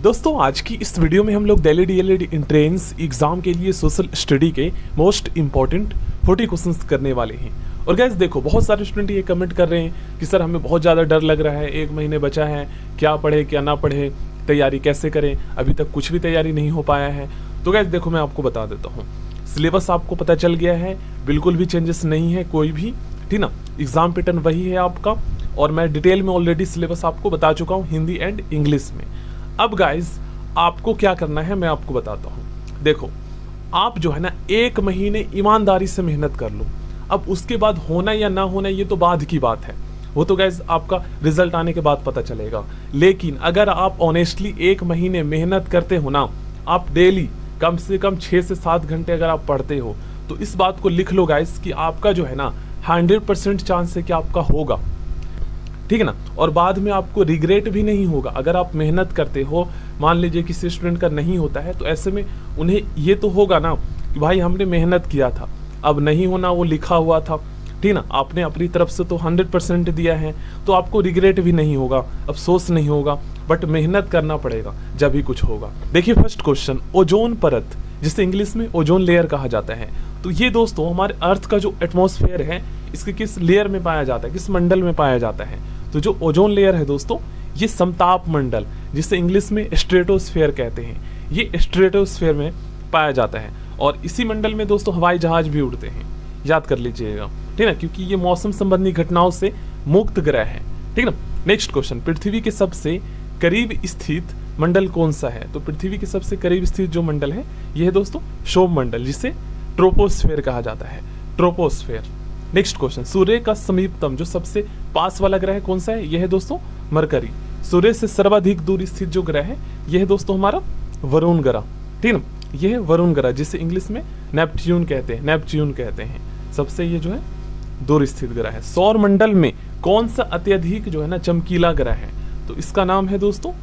दोस्तों आज की इस वीडियो में हम लोग दिल्ली डीएलएड एंट्रेंस एग्जाम के लिए सोशल स्टडी के मोस्ट इंपॉर्टेंट 40 क्वेश्चंस करने वाले हैं। और गाइस देखो, बहुत सारे स्टूडेंट ये कमेंट कर रहे हैं कि सर हमें बहुत ज़्यादा डर लग रहा है, 1 महीने बचा है, क्या पढ़े क्या ना पढ़े, तैयारी कैसे करें, अभी तक कुछ भी तैयारी नहीं हो पाया है। तो गाइस देखो, मैं आपको बता देता हूँ, सिलेबस आपको पता चल गया है, बिल्कुल भी चेंजेस नहीं है कोई भी, ठीक ना। एग्जाम पैटर्न वही है आपका, और मैं डिटेल में ऑलरेडी सिलेबस आपको बता चुका हूँ हिंदी एंड इंग्लिश में। अब गाइज आपको क्या करना है मैं आपको बताता हूँ। देखो, आप जो है ना 1 महीने ईमानदारी से मेहनत कर लो। अब उसके बाद होना या ना होना ये तो बाद की बात है, वो तो गाइज आपका रिजल्ट आने के बाद पता चलेगा। लेकिन अगर आप ऑनेस्टली 1 महीने मेहनत करते हो ना, आप डेली कम से कम 6 से 7 घंटे अगर आप पढ़ते हो, तो इस बात को लिख लो गाइज कि आपका जो है ना 100% चांस है कि आपका होगा, ठीक है ना। और बाद में आपको रिग्रेट भी नहीं होगा। अगर आप मेहनत करते हो, मान लीजिए किसी स्टूडेंट का नहीं होता है, तो ऐसे में उन्हें ये तो होगा ना कि भाई हमने मेहनत किया था, अब नहीं होना वो लिखा हुआ था, ठीक ना। आपने अपनी तरफ से तो 100% दिया है, तो आपको रिग्रेट भी नहीं होगा, अफसोस नहीं होगा, बट मेहनत करना पड़ेगा जब भी कुछ होगा। देखिए फर्स्ट क्वेश्चन, ओजोन परत, जिसे इंग्लिश में ओजोन लेयर कहा जाता है। तो ये दोस्तों हमारे अर्थ का जो एटमॉस्फेयर है, इसके किस लेयर में पाया जाता है, किस मंडल में पाया जाता है। तो जो ओजोन लेयर है दोस्तों, ये समताप मंडल, जिसे इंग्लिश में स्ट्रेटोस्फेयर कहते हैं, ये स्ट्रेटोस्फेयर में पाया जाता है। और इसी मंडल में दोस्तों हवाई जहाज भी उड़ते हैं, याद कर लीजिएगा, ठीक ना, क्योंकि ये मौसम संबंधी घटनाओं से मुक्त ग्रह है, ठीक ना। नेक्स्ट क्वेश्चन, पृथ्वी के सबसे करीब स्थित मंडल कौन सा है। तो पृथ्वी के सबसे करीब स्थित जो मंडल है, यह है दोस्तों क्षोभ मंडल, जिसे ट्रोपोस्फेयर कहा जाता है, ट्रोपोस्फेयर। नेक्स्ट क्वेश्चन, सूर्य का समीपतम जो सबसे पास वाला ग्रह कौन सा है। यह है दोस्तों मरकरी। सूर्य से सर्वाधिक दूर स्थित जो ग्रह है, यह है दोस्तों हमारा वरुण ग्रह, ठीक ना। यह है वरुण ग्रह, जिसे इंग्लिश में नेपच्यून कहते हैं, नेपच्यून कहते हैं, सबसे ये जो है दूर स्थित ग्रह है। सौर मंडल में कौन सा अत्यधिक जो है ना चमकीला ग्रह है। तो इसका नाम है दोस्तों,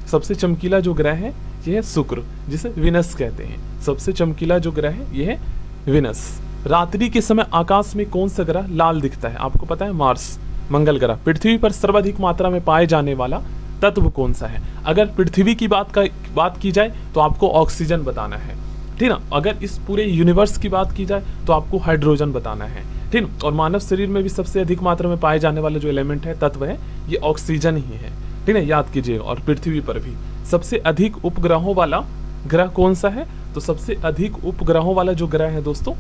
सबसे चमकीला जो ग्रह है यह है शुक्र, जिसे विनस कहते हैं। सबसे चमकीला जो ग्रह है यह है विनस। रात्रि के समय आकाश में कौन सा ग्रह लाल दिखता है। आपको पता है, मार्स, मंगल ग्रह। पृथ्वी पर सर्वाधिक मात्रा में पाए जाने वाला तत्व कौन सा है। अगर पृथ्वी की बात की जाए तो आपको ऑक्सीजन बताना है, ठीक ना। अगर इस पूरे यूनिवर्स की बात की जाए तो आपको हाइड्रोजन बताना है, ठीक ना। और मानव शरीर में भी सबसे अधिक मात्रा में पाए जाने वाला जो एलिमेंट है, तत्व है, ये ऑक्सीजन ही है, ठीक है, याद कीजिएगा। और पृथ्वी पर भी सबसे अधिक उपग्रहों वाला ग्रह कौन सा है। तो सबसे अधिक उपग्रहों वाला जो ग्रह है दोस्तों,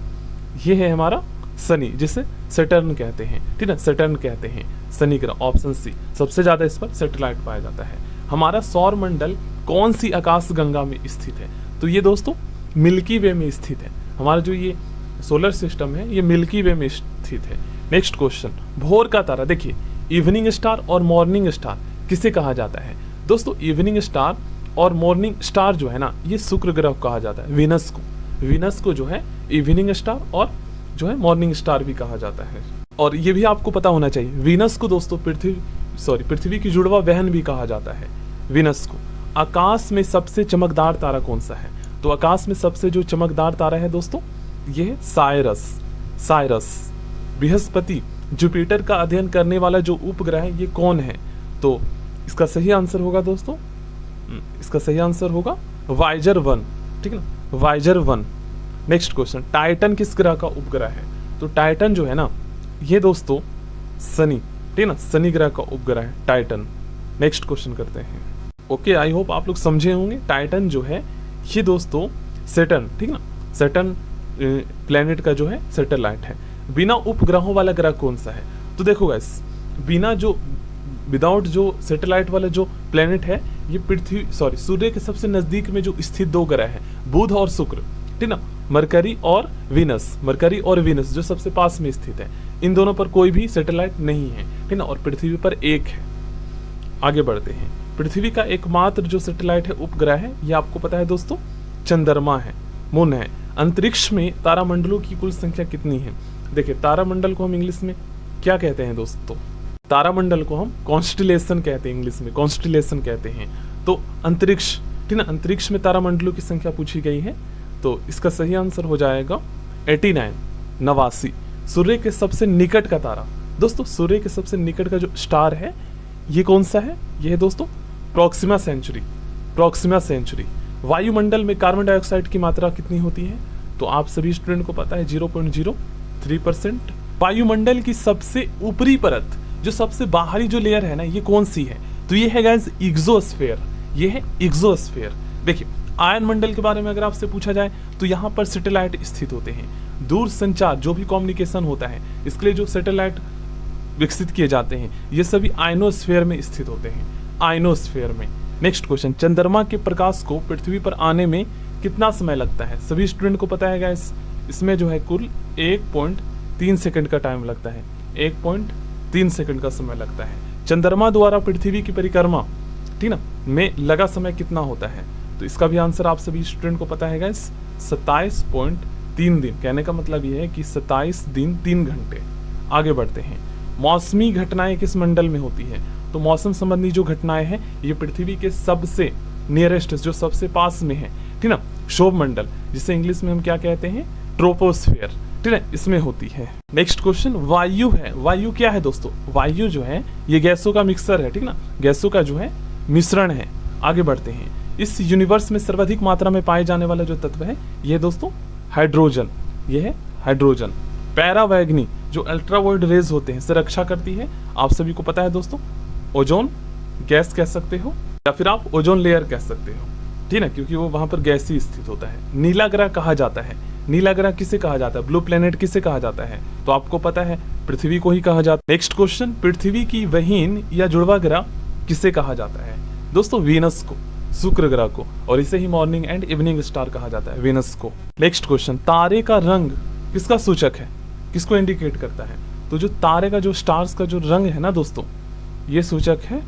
ये है हमारा शनि, जिसे सैटर्न कहते हैं, ठीक है, सैटर्न कहते हैं, शनि ग्रह। ऑप्शन सी, सबसे ज्यादा इस पर सैटेलाइट पाया जाता है। हमारा सौर मंडल कौन सी आकाश गंगा में स्थित है। तो ये दोस्तों मिल्की वे में स्थित है। हमारा जो ये सोलर सिस्टम है, ये मिल्की वे में स्थित है। नेक्स्ट क्वेश्चन, भोर का तारा, देखिए इवनिंग स्टार और मॉर्निंग स्टार किसे कहा जाता है। दोस्तों इवनिंग स्टार और मॉर्निंग स्टार जो है ना, ये शुक्र ग्रह को कहा जाता है, वीनस को। वीनस को जो है इवनिंग स्टार और जो है मॉर्निंग स्टार भी कहा जाता है। और ये भी आपको पता होना चाहिए, वीनस को दोस्तों पृथ्वी की जुड़वा बहन भी कहा जाता है, वीनस को। आकाश में सबसे चमकदार तारा कौन सा है। तो आकाश में सबसे जो चमकदार तारा है दोस्तों, ये है साइरस। बृहस्पति, जुपिटर का अध्ययन करने वाला जो उपग्रह है, ये कौन है। तो इसका सही आंसर होगा दोस्तों, इसका सही आंसर होगा वाइजर 1, ठीक ना, वाइजर 1। नेक्स्ट क्वेश्चन, टाइटन किस ग्रह का उपग्रह है। तो टाइटन जो है ना, ये दोस्तों शनि, ठीक ना, शनि ग्रह का उपग्रह है टाइटन। नेक्स्ट क्वेश्चन करते हैं। ओके, आई होप आप लोग समझे होंगे। टाइटन जो है ये दोस्तों सैटर्न, ठीक ना, सैटर्न प्लेनेट का जो है सैटेलाइट है। बिना उपग्रहों वाला ग्रह कौन सा है। तो देखो गाइस, विदाउट जो सैटेलाइट वाला जो प्लेनेट है, ये सूर्य के सबसे नजदीक में जो स्थित 2 ग्रह है, बुध और शुक्र, ठीक ना, मरकरी और वीनस जो सबसे पास में स्थित है। इन दोनों पर कोई भी सैटेलाइट नहीं है, ठीक ना, और पृथ्वी पर एक है। आगे बढ़ते हैं। पृथ्वी का एकमात्र जो सैटेलाइट है, उपग्रह है, ये आपको पता है दोस्तों, चंद्रमा है, मून है। अंतरिक्ष में तारामंडलों की कुल संख्या कितनी है। देखिए, तारामंडल को हम इंग्लिश में क्या कहते हैं दोस्तों, तारामंडल को हम कॉन्स्टिलेशन कहते हैं, इंग्लिश में कॉन्स्टिलेशन कहते हैं। तो अंतरिक्ष, ठीक ना, अंतरिक्ष में तारामंडलों की संख्या पूछी गई है, तो इसका सही आंसर हो जाएगा 89, 89। सूर्य के सबसे निकट का तारा, दोस्तों सूर्य के सबसे निकट का जो स्टार है, ये कौन सा है। ये है दोस्तों प्रॉक्सिमा सेंचुरी, प्रॉक्सिमा सेंचुरी। वायुमंडल में कार्बन डाइऑक्साइड की मात्रा कितनी होती है? तो आप सभी स्टूडेंट को पता है 0.03%। वायुमंडल की सबसे ऊपरी परत, जो सबसे बाहरी जो लेयर है ना, ये कौन सी है? तो ये है गाइस एक्सोस्फेयर। ये है एक्सोस्फेयर। देखिए, आयन मंडल के बारे में अगर आपसे पूछा जाए तो यहाँ पर सैटेलाइट स्थित होते हैं। दूर संचार, जो भी कम्युनिकेशन होता है, इसके लिए जो सैटेलाइट विकसित किए जाते हैं, ये सभी आयनोस्फेयर में स्थित होते हैं, आयनोस्फेयर में। नेक्स्ट क्वेश्चन, चंद्रमा के प्रकाश को पृथ्वी पर आने में कितना समय लगता है? सभी स्टूडेंट को पता है गाइस, इसमें जो है कुल 1.3 सेकंड का टाइम लगता है। 1.3 सेकंड का समय लगता है। चंद्रमा द्वारा पृथ्वी की परिक्रमा, ठीक ना, में लगा समय कितना होता है? तो इसका भी आंसर आप सभी स्टूडेंट को पता है गाइस, 27.3 दिन। कहने का मतलब ये है कि 27 दिन 3 घंटे। आगे बढ़ते हैं। मौसमी घटनाएं किस मंडल में होती है? तो मौसम संबंधी जो घटनाएं हैं, ये पृथ्वी के सबसे नियरेस्ट, जो सबसे पास में है, ठीक ना, क्षोभ मंडल, जिसे इंग्लिश में हम क्या कहते हैं? ट्रोपोस्फेयर, ठीक है, इसमें होती है। नेक्स्ट क्वेश्चन, वायु है। वायु क्या है दोस्तों? वायु जो है ये गैसों का मिक्सर है, ठीक ना, गैसों का जो है मिश्रण है। आगे बढ़ते हैं। इस यूनिवर्स में सर्वाधिक मात्रा में पाए जाने वाला जो तत्व है, ये दोस्तों हाइड्रोजन। ये है हाइड्रोजन। पैरावैग्नी, जो अल्ट्रावायलेट रेज होते हैं, से रक्षा करती है। आप सभी को पता है दोस्तों, ओजोन गैस कह सकते हो या फिर आप ओजोन लेयर कह सकते हो, ठीक है, क्योंकि वो वहां पर गैस ही स्थित होता है। नीला ग्रह कहा जाता है। नीला ग्रह किसे कहा जाता है? ब्लू प्लेनेट किसे कहा जाता है? तो आपको पता है, पृथ्वी को ही कहा जाता है। नेक्स्ट क्वेश्चन, पृथ्वी की बहिन या जुड़वा ग्रह किसे कहा जाता है? दोस्तों वीनस को, शुक्र ग्रह को, और इसे ही मॉर्निंग एंड इवनिंग स्टार कहा जाता है, वीनस को। नेक्स्ट क्वेश्चन, तारे का रंग किसका सूचक है? किसको इंडिकेट करता है? तो जो तारे का, जो स्टार्स का जो रंग है ना दोस्तों, ये सूचक है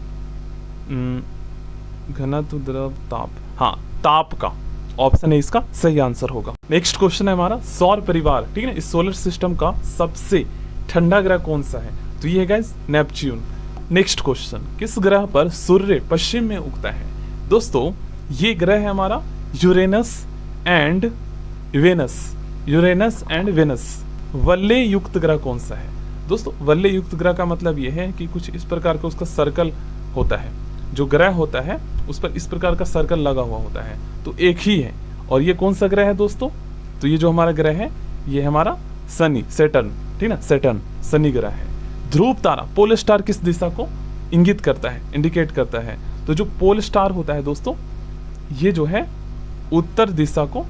घनत्व, द्रव, ताप। हाँ, ताप का। ऑप्शन ए इसका सही आंसर होगा। नेक्स्ट क्वेश्चन है हमारा सौर परिवार, ठीक है, इस सोलर सिस्टम का सबसे ठंडा ग्रह कौन सा है? तो ये है गाइस नेपच्यून। नेक्स्ट क्वेश्चन, किस ग्रह पर सूर्य पश्चिम में उगता है? दोस्तों, ये ग्रह है हमारा Uranus and Venus. Uranus and Venus. वल्ले युक्त ग्रह कौन सा है? दोस्तों, वल्ले युक्त ग्रह का मतलब ये है कि कुछ इस प्रकार का उसका सर्कल होता है। जो ग्रह होता है उस पर इस प्रकार का सर्कल लगा हुआ होता है, तो एक ही है। और ये कौन सा ग्रह है दोस्तों? तो ये जो हमारा ग्रह है, ये हमारा शनि, सैटर्न, ठीक ना, सैटर्न शनि ग्रह है। ध्रुव तारा, पोल स्टार किस दिशा को इंगित करता है, इंडिकेट करता है? तो जो पोल स्टार होता है दोस्तों, ये जो है उत्तर दिशा को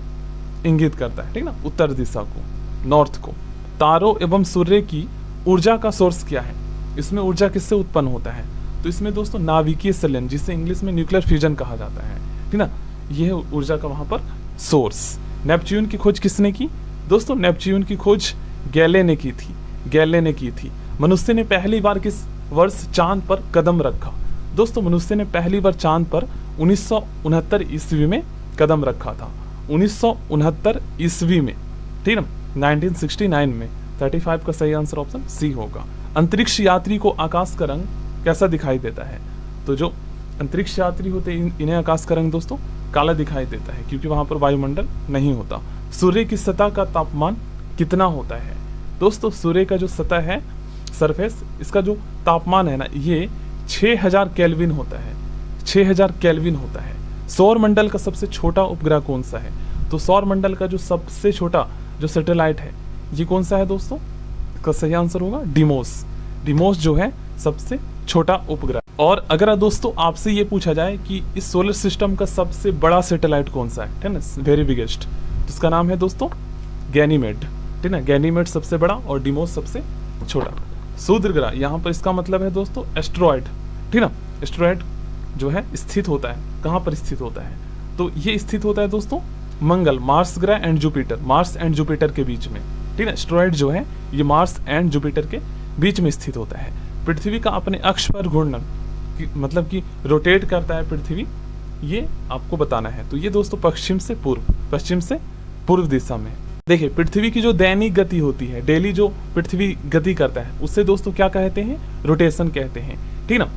इंगित करता है, ठीक ना, उत्तर दिशा को, नॉर्थ को। तारों एवं सूर्य की ऊर्जा का सोर्स क्या है? इसमें ऊर्जा किससे उत्पन्न होता है? तो इसमें दोस्तों नाभिकीय संलयन, जिसे इंग्लिश में न्यूक्लियर फ्यूजन कहा जाता है, ठीक ना, यह है ऊर्जा का वहां पर सोर्स। नेपच्यून की खोज किसने की? दोस्तों, नेपच्यून की खोज गैले ने की थी। गैले ने की थी। मनुष्य ने पहली बार किस वर्ष चांद पर कदम रखा? दोस्तों, मनुष्य ने पहली बार चांद पर 1969 ईस्वी में कदम रखा था। 1969 ईस्वी में, ठीक ना, 1969 में। 35 का सही आंसर ऑप्शन सी होगा। अंतरिक्ष यात्री को आकाश का रंग कैसा दिखाई देता है? तो जो अंतरिक्ष यात्री होते हैं, इन्हें आकाश का रंग दोस्तों काला दिखाई देता है, क्योंकि वहां पर वायुमंडल नहीं होता। सूर्य की सतह का तापमान कितना होता है? दोस्तों, सूर्य का जो सतह है, सरफेस, इसका जो तापमान है ना, ये 6000 केल्विन होता है। 6000 केल्विन होता है। सौर मंडल का सबसे छोटा उपग्रह कौन सा है? तो सौर मंडल का जो सबसे छोटा जो सैटेलाइट है, ये कौन सा है दोस्तों? इसका सही आंसर होगा डिमोस। डिमोस जो है सबसे छोटा उपग्रह। और अगर दोस्तों आपसे ये पूछा जाए कि इस सोलर सिस्टम का सबसे बड़ा सैटेलाइट कौन सा है, ठीक है, वेरी बिगेस्ट, तो इसका नाम है दोस्तों गैनीमेड, ठीक है। गैनीमेड सबसे बड़ा और डिमोस सबसे छोटा। शूद्र ग्रह, यहाँ पर इसका मतलब है दोस्तों एस्ट्रॉयड, ठीक ना। एस्ट्रॉयड जो है स्थित होता है, कहाँ पर स्थित होता है? तो ये स्थित होता है दोस्तों मंगल, मार्स ग्रह and Jupiter, Mars and Jupiter के बीच में, ठीक है। एस्ट्रॉयड जो है ये मार्स एंड जुपिटर के बीच में स्थित होता है। पृथ्वी का अपने अक्ष पर घूर्णन मतलब कि रोटेट करता है पृथ्वी, ये आपको बताना है। तो ये दोस्तों पश्चिम से पूर्व दिशा में। देखिए, पृथ्वी की जो दैनिक गति होती है, डेली जो पृथ्वी गति करता है, उससे दोस्तों क्या कहते हैं? रोटेशन कहते हैं, ठीक ना।